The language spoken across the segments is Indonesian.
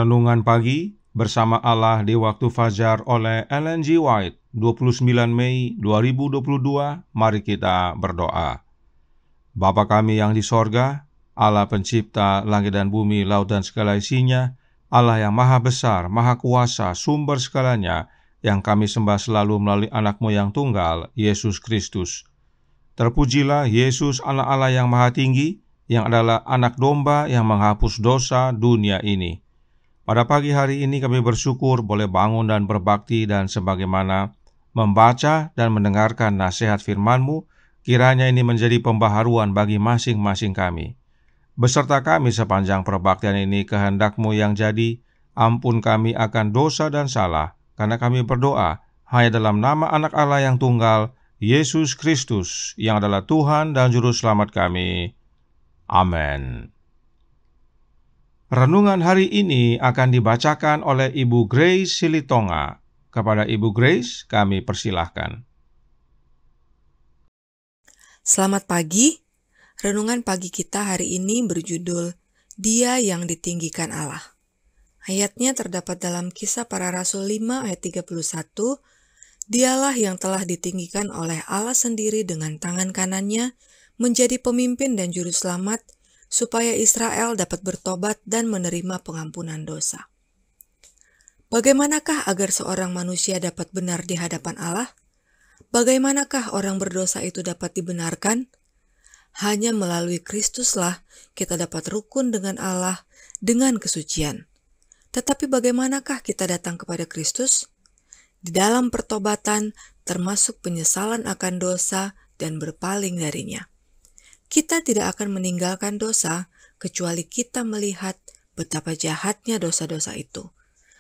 Renungan Pagi bersama Allah di Waktu Fajar oleh Ellen G. White, 29 Mei 2022. Mari kita berdoa. Bapa kami yang di sorga, Allah pencipta langit dan bumi, laut dan segala isinya, Allah yang maha besar, maha kuasa, sumber segalanya, yang kami sembah selalu melalui anak-Mu yang tunggal, Yesus Kristus. Terpujilah Yesus, anak Allah yang maha tinggi, yang adalah anak domba yang menghapus dosa dunia ini. Pada pagi hari ini kami bersyukur boleh bangun dan berbakti, dan sebagaimana membaca dan mendengarkan nasihat firman-Mu, kiranya ini menjadi pembaharuan bagi masing-masing kami. Beserta kami sepanjang perbaktian ini, kehendak-Mu yang jadi, ampun kami akan dosa dan salah, karena kami berdoa hanya dalam nama anak Allah yang tunggal, Yesus Kristus, yang adalah Tuhan dan Juru Selamat kami. Amin. Renungan hari ini akan dibacakan oleh Ibu Grace Silitonga. Kepada Ibu Grace, kami persilahkan. Selamat pagi. Renungan pagi kita hari ini berjudul Dia yang Ditinggikan Allah. Ayatnya terdapat dalam Kisah Para Rasul 5 ayat 31. Dialah yang telah ditinggikan oleh Allah sendiri dengan tangan kanannya, menjadi pemimpin dan juru selamat, supaya Israel dapat bertobat dan menerima pengampunan dosa. Bagaimanakah agar seorang manusia dapat benar di hadapan Allah? Bagaimanakah orang berdosa itu dapat dibenarkan? Hanya melalui Kristuslah kita dapat rukun dengan Allah dengan kesucian. Tetapi bagaimanakah kita datang kepada Kristus? Di dalam pertobatan, termasuk penyesalan akan dosa dan berpaling darinya. Kita tidak akan meninggalkan dosa kecuali kita melihat betapa jahatnya dosa-dosa itu.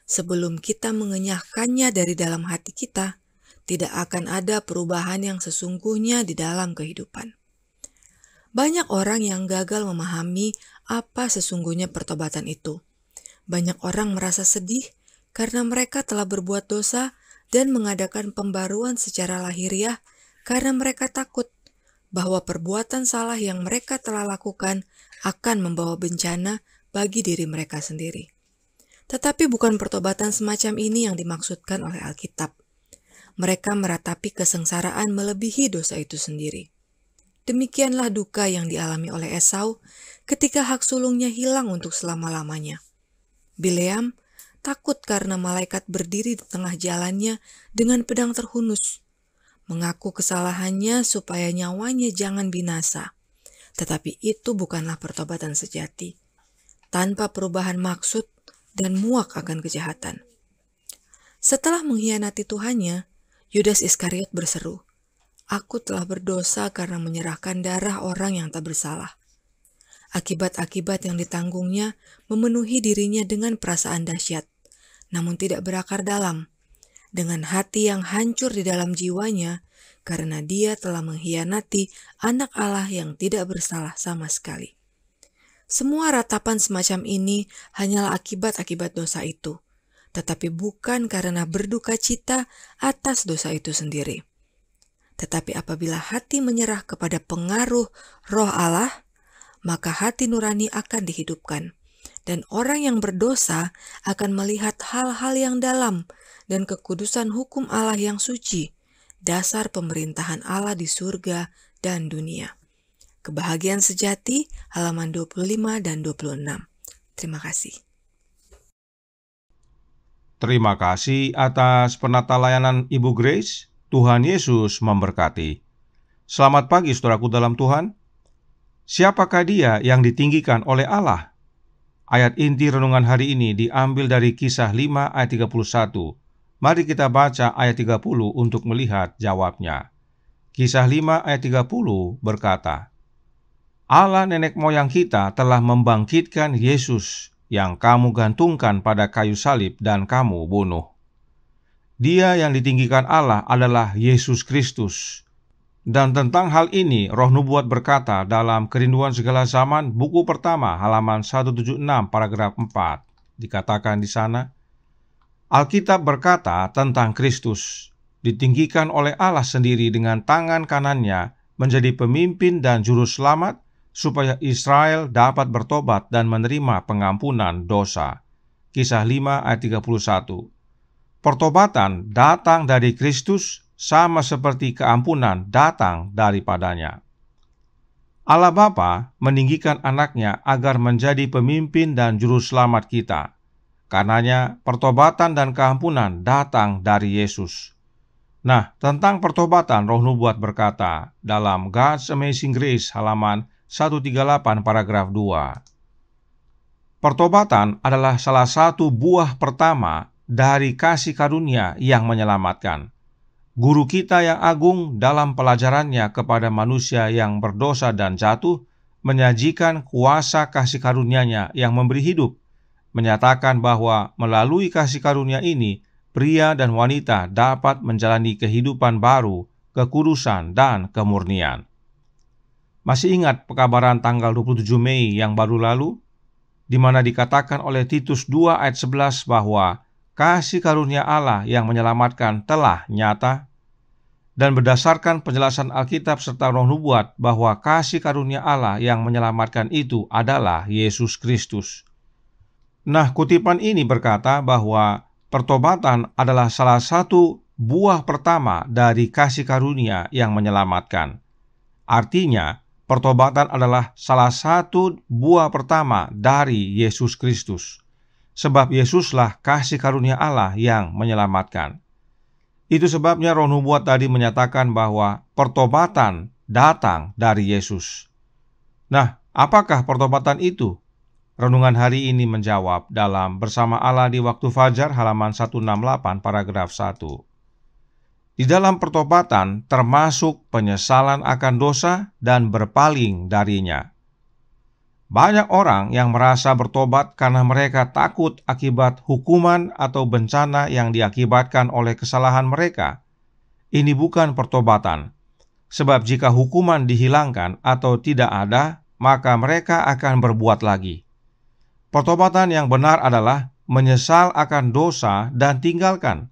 Sebelum kita mengenyahkannya dari dalam hati kita, tidak akan ada perubahan yang sesungguhnya di dalam kehidupan. Banyak orang yang gagal memahami apa sesungguhnya pertobatan itu. Banyak orang merasa sedih karena mereka telah berbuat dosa dan mengadakan pembaruan secara lahiriah karena mereka takut bahwa perbuatan salah yang mereka telah lakukan akan membawa bencana bagi diri mereka sendiri. Tetapi bukan pertobatan semacam ini yang dimaksudkan oleh Alkitab. Mereka meratapi kesengsaraan melebihi dosa itu sendiri. Demikianlah duka yang dialami oleh Esau ketika hak sulungnya hilang untuk selama-lamanya. Bileam takut karena malaikat berdiri di tengah jalannya dengan pedang terhunus, mengaku kesalahannya supaya nyawanya jangan binasa. Tetapi itu bukanlah pertobatan sejati, tanpa perubahan maksud dan muak akan kejahatan. Setelah mengkhianati Tuhannya, Yudas Iskariot berseru, "Aku telah berdosa karena menyerahkan darah orang yang tak bersalah." Akibat-akibat yang ditanggungnya memenuhi dirinya dengan perasaan dahsyat, namun tidak berakar dalam. Dengan hati yang hancur di dalam jiwanya, karena dia telah mengkhianati anak Allah yang tidak bersalah sama sekali. Semua ratapan semacam ini hanyalah akibat-akibat dosa itu, tetapi bukan karena berduka cita atas dosa itu sendiri. Tetapi apabila hati menyerah kepada pengaruh Roh Allah, maka hati nurani akan dihidupkan. Dan orang yang berdosa akan melihat hal-hal yang dalam dan kekudusan hukum Allah yang suci, dasar pemerintahan Allah di surga dan dunia. Kebahagiaan sejati, halaman 25 dan 26. Terima kasih. Terima kasih atas penata layanan Ibu Grace. Tuhan Yesus memberkati. Selamat pagi saudaraku dalam Tuhan. Siapakah dia yang ditinggikan oleh Allah? Ayat inti renungan hari ini diambil dari Kisah 5 ayat 31. Mari kita baca ayat 30 untuk melihat jawabnya. Kisah 5 ayat 30 berkata, Allah nenek moyang kita telah membangkitkan Yesus yang kamu gantungkan pada kayu salib dan kamu bunuh. Dia yang ditinggikan Allah adalah Yesus Kristus. Dan tentang hal ini, Roh Nubuat berkata dalam Kerinduan Segala Zaman, buku pertama, halaman 176, paragraf 4. Dikatakan di sana, Alkitab berkata tentang Kristus, ditinggikan oleh Allah sendiri dengan tangan kanannya, menjadi pemimpin dan juru selamat, supaya Israel dapat bertobat dan menerima pengampunan dosa. Kisah 5 ayat 31. Pertobatan datang dari Kristus sama seperti keampunan datang daripadanya. Allah Bapa meninggikan anaknya agar menjadi pemimpin dan juru selamat kita. Karenanya pertobatan dan keampunan datang dari Yesus. Nah, tentang pertobatan Roh Nubuat berkata dalam God's Amazing Grace halaman 138 paragraf 2. Pertobatan adalah salah satu buah pertama dari kasih karunia yang menyelamatkan. Guru kita yang agung dalam pelajarannya kepada manusia yang berdosa dan jatuh menyajikan kuasa kasih karunia-Nya yang memberi hidup, menyatakan bahwa melalui kasih karunia ini pria dan wanita dapat menjalani kehidupan baru, kekudusan, dan kemurnian. Masih ingat pekabaran tanggal 27 Mei yang baru lalu, di mana dikatakan oleh Titus 2 ayat 11 bahwa kasih karunia Allah yang menyelamatkan telah nyata? Dan berdasarkan penjelasan Alkitab serta Roh Nubuat bahwa kasih karunia Allah yang menyelamatkan itu adalah Yesus Kristus. Nah, kutipan ini berkata bahwa pertobatan adalah salah satu buah pertama dari kasih karunia yang menyelamatkan. Artinya, pertobatan adalah salah satu buah pertama dari Yesus Kristus. Sebab Yesuslah kasih karunia Allah yang menyelamatkan. Itu sebabnya Roh Nubuat tadi menyatakan bahwa pertobatan datang dari Yesus. Nah, apakah pertobatan itu? Renungan hari ini menjawab dalam Bersama Allah di Waktu Fajar halaman 168 paragraf 1. Di dalam pertobatan termasuk penyesalan akan dosa dan berpaling darinya. Banyak orang yang merasa bertobat karena mereka takut akibat hukuman atau bencana yang diakibatkan oleh kesalahan mereka. Ini bukan pertobatan, sebab jika hukuman dihilangkan atau tidak ada, maka mereka akan berbuat lagi. Pertobatan yang benar adalah menyesal akan dosa dan tinggalkan,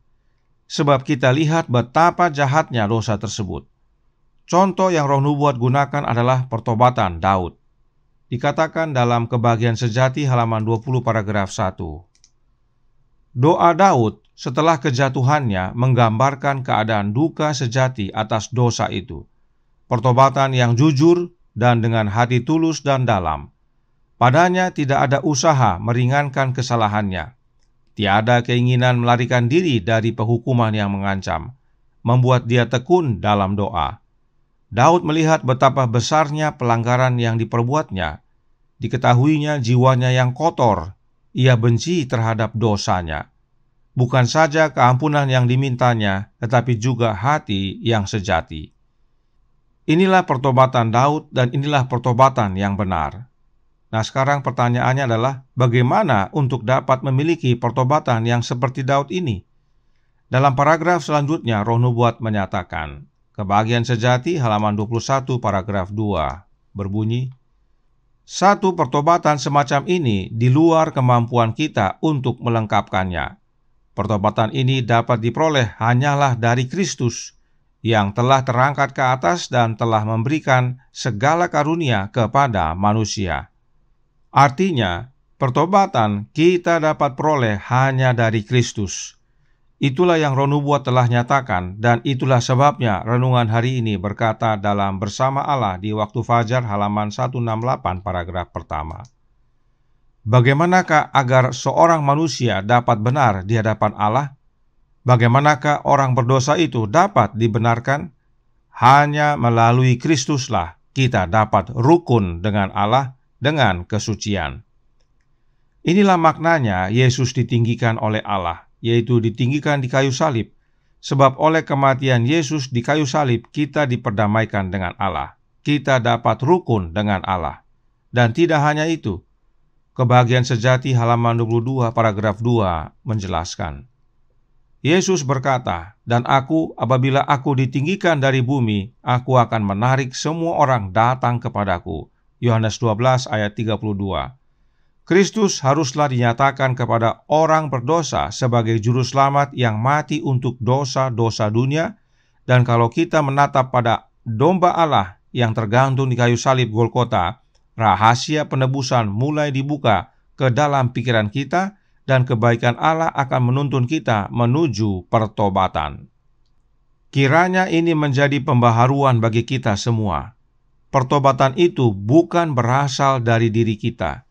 sebab kita lihat betapa jahatnya dosa tersebut. Contoh yang Roh Nubuat gunakan adalah pertobatan Daud. Dikatakan dalam Kebahagiaan Sejati halaman 20 paragraf 1. Doa Daud setelah kejatuhannya menggambarkan keadaan duka sejati atas dosa itu. Pertobatan yang jujur dan dengan hati tulus dan dalam. Padanya tidak ada usaha meringankan kesalahannya. Tiada keinginan melarikan diri dari penghukuman yang mengancam, membuat dia tekun dalam doa. Daud melihat betapa besarnya pelanggaran yang diperbuatnya. Diketahuinya jiwanya yang kotor, ia benci terhadap dosanya. Bukan saja keampunan yang dimintanya, tetapi juga hati yang sejati. Inilah pertobatan Daud dan inilah pertobatan yang benar. Nah, sekarang pertanyaannya adalah bagaimana untuk dapat memiliki pertobatan yang seperti Daud ini? Dalam paragraf selanjutnya Roh Nubuat menyatakan, Kebahagiaan Sejati halaman 21 paragraf 2 berbunyi, satu pertobatan semacam ini di luar kemampuan kita untuk melengkapkannya. Pertobatan ini dapat diperoleh hanyalah dari Kristus yang telah terangkat ke atas dan telah memberikan segala karunia kepada manusia. Artinya, pertobatan kita dapat peroleh hanya dari Kristus. Itulah yang Roh Nubuat telah nyatakan, dan itulah sebabnya renungan hari ini berkata dalam Bersama Allah di Waktu Fajar halaman 168 paragraf pertama. Bagaimanakah agar seorang manusia dapat benar di hadapan Allah? Bagaimanakah orang berdosa itu dapat dibenarkan? Hanya melalui Kristuslah kita dapat rukun dengan Allah dengan kesucian. Inilah maknanya Yesus ditinggikan oleh Allah, yaitu ditinggikan di kayu salib. Sebab oleh kematian Yesus di kayu salib kita diperdamaikan dengan Allah. Kita dapat rukun dengan Allah. Dan tidak hanya itu, Kebahagiaan Sejati halaman 22 paragraf 2 menjelaskan, Yesus berkata, "Dan aku, apabila aku ditinggikan dari bumi, aku akan menarik semua orang datang kepadaku." Yohanes 12 ayat 32. Kristus haruslah dinyatakan kepada orang berdosa sebagai juru selamat yang mati untuk dosa-dosa dunia, dan kalau kita menatap pada domba Allah yang tergantung di kayu salib Golgota, rahasia penebusan mulai dibuka ke dalam pikiran kita dan kebaikan Allah akan menuntun kita menuju pertobatan. Kiranya ini menjadi pembaharuan bagi kita semua. Pertobatan itu bukan berasal dari diri kita.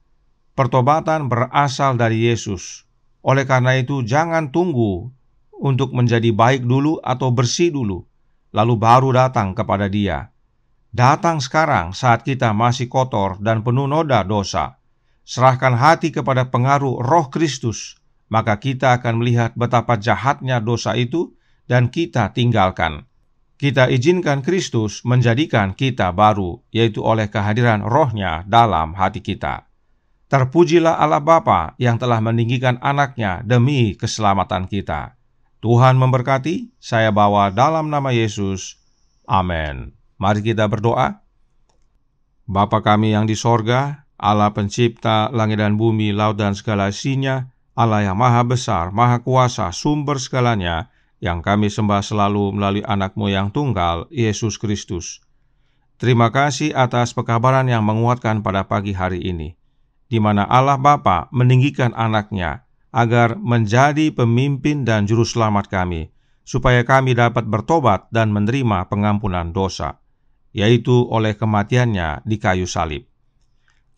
Pertobatan berasal dari Yesus. Oleh karena itu, jangan tunggu untuk menjadi baik dulu atau bersih dulu, lalu baru datang kepada Dia. Datang sekarang saat kita masih kotor dan penuh noda dosa. Serahkan hati kepada pengaruh Roh Kristus, maka kita akan melihat betapa jahatnya dosa itu dan kita tinggalkan. Kita izinkan Kristus menjadikan kita baru, yaitu oleh kehadiran Roh-Nya dalam hati kita. Terpujilah Allah Bapa yang telah meninggikan anaknya demi keselamatan kita. Tuhan memberkati, saya bawa dalam nama Yesus. Amin. Mari kita berdoa. Bapa kami yang di sorga, Allah pencipta langit dan bumi, laut dan segala isinya, Allah yang maha besar, maha kuasa, sumber segalanya, yang kami sembah selalu melalui anak-Mu yang tunggal, Yesus Kristus. Terima kasih atas pekabaran yang menguatkan pada pagi hari ini, di mana Allah Bapa meninggikan anaknya agar menjadi pemimpin dan juru selamat kami, supaya kami dapat bertobat dan menerima pengampunan dosa, yaitu oleh kematiannya di kayu salib.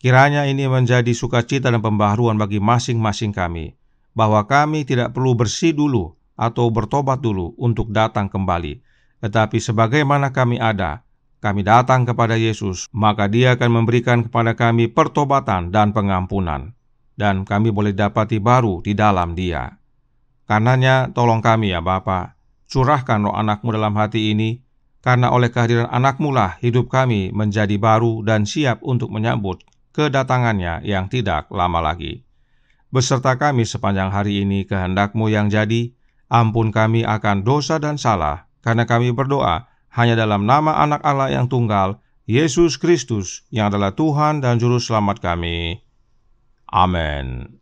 Kiranya ini menjadi sukacita dan pembaharuan bagi masing-masing kami, bahwa kami tidak perlu bersih dulu atau bertobat dulu untuk datang kembali, tetapi sebagaimana kami ada, kami datang kepada Yesus, maka Dia akan memberikan kepada kami pertobatan dan pengampunan, dan kami boleh dapati baru di dalam Dia. Karenanya, tolong kami ya Bapa, curahkan Roh anak-Mu dalam hati ini, karena oleh kehadiran anak-Mu lah hidup kami menjadi baru dan siap untuk menyambut kedatangannya yang tidak lama lagi. Beserta kami sepanjang hari ini kehendak-Mu yang jadi, ampun kami akan dosa dan salah, karena kami berdoa hanya dalam nama anak Allah yang tunggal, Yesus Kristus, yang adalah Tuhan dan Juru Selamat kami. Amin.